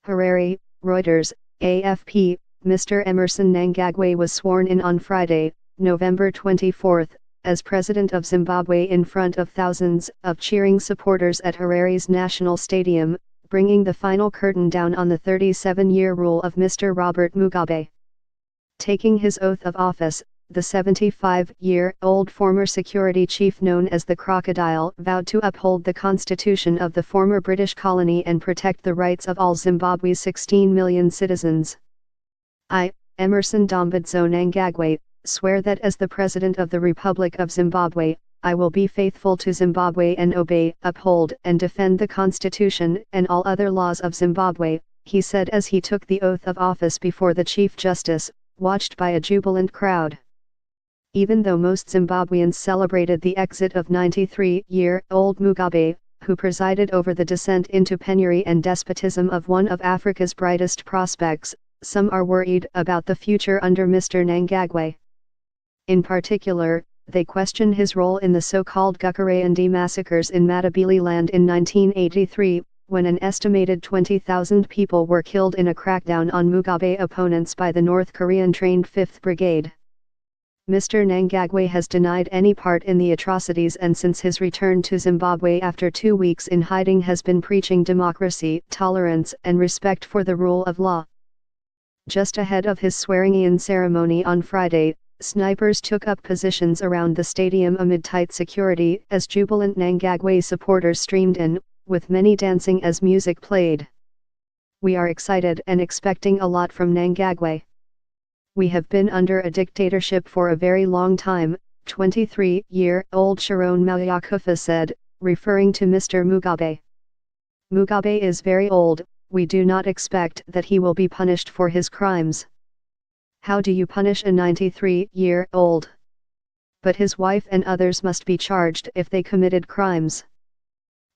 Harare, Reuters, AFP. Mr. Emmerson Mnangagwa was sworn in on Friday, November 24, as President of Zimbabwe in front of thousands of cheering supporters at Harare's National Stadium, bringing the final curtain down on the 37-year rule of Mr. Robert Mugabe. Taking his oath of office, the 75-year-old former security chief known as the Crocodile vowed to uphold the constitution of the former British colony and protect the rights of all Zimbabwe's 16 million citizens. I, Emmerson Mnangagwa, swear that as the President of the Republic of Zimbabwe, I will be faithful to Zimbabwe and obey, uphold and defend the Constitution and all other laws of Zimbabwe, he said as he took the oath of office before the Chief Justice, watched by a jubilant crowd. Even though most Zimbabweans celebrated the exit of 93-year-old Mugabe, who presided over the descent into penury and despotism of one of Africa's brightest prospects, some are worried about the future under Mr. Mnangagwa. In particular, they question his role in the so-called Gukarandi massacres in Matabeleland in 1983, when an estimated 20,000 people were killed in a crackdown on Mugabe opponents by the North Korean-trained 5th Brigade. Mr. Mnangagwa has denied any part in the atrocities and since his return to Zimbabwe after 2 weeks in hiding has been preaching democracy, tolerance and respect for the rule of law. Just ahead of his swearing-in ceremony on Friday, snipers took up positions around the stadium amid tight security as jubilant Mnangagwa supporters streamed in, with many dancing as music played. We are excited and expecting a lot from Mnangagwa. We have been under a dictatorship for a very long time, 23-year-old Sharon Mnangagwa said, referring to Mr. Mugabe. Mugabe is very old, we do not expect that he will be punished for his crimes. How do you punish a 93-year-old? But his wife and others must be charged if they committed crimes.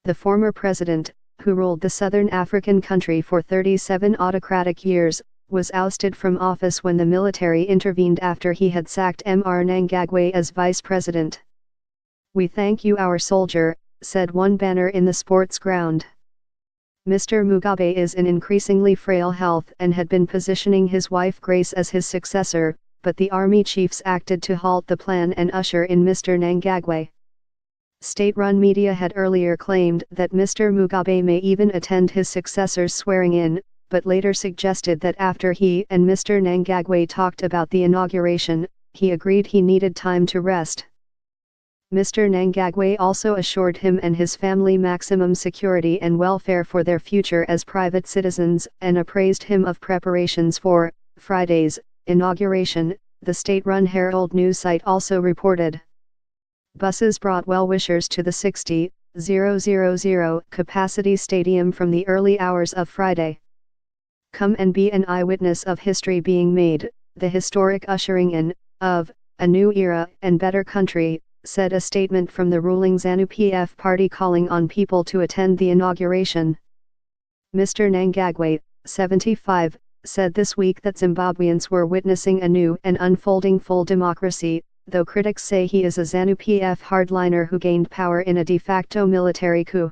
The former president, who ruled the southern African country for 37 autocratic years, was ousted from office when the military intervened after he had sacked Mr. Mnangagwa as vice president. We thank you our soldier, said one banner in the sports ground. Mr. Mugabe is in increasingly frail health and had been positioning his wife Grace as his successor, but the army chiefs acted to halt the plan and usher in Mr. Mnangagwa. State-run media had earlier claimed that Mr. Mugabe may even attend his successor's swearing-in, but later suggested that after he and Mr. Mnangagwa talked about the inauguration, he agreed he needed time to rest. Mr. Mnangagwa also assured him and his family maximum security and welfare for their future as private citizens and appraised him of preparations for Friday's inauguration, the state-run Herald news site also reported. Buses brought well-wishers to the 60,000 capacity stadium from the early hours of Friday. Come and be an eyewitness of history being made, the historic ushering in, of, a new era and better country, said a statement from the ruling ZANU-PF party calling on people to attend the inauguration. Mr. Mnangagwa, 75, said this week that Zimbabweans were witnessing a new and unfolding full democracy, though critics say he is a ZANU-PF hardliner who gained power in a de facto military coup.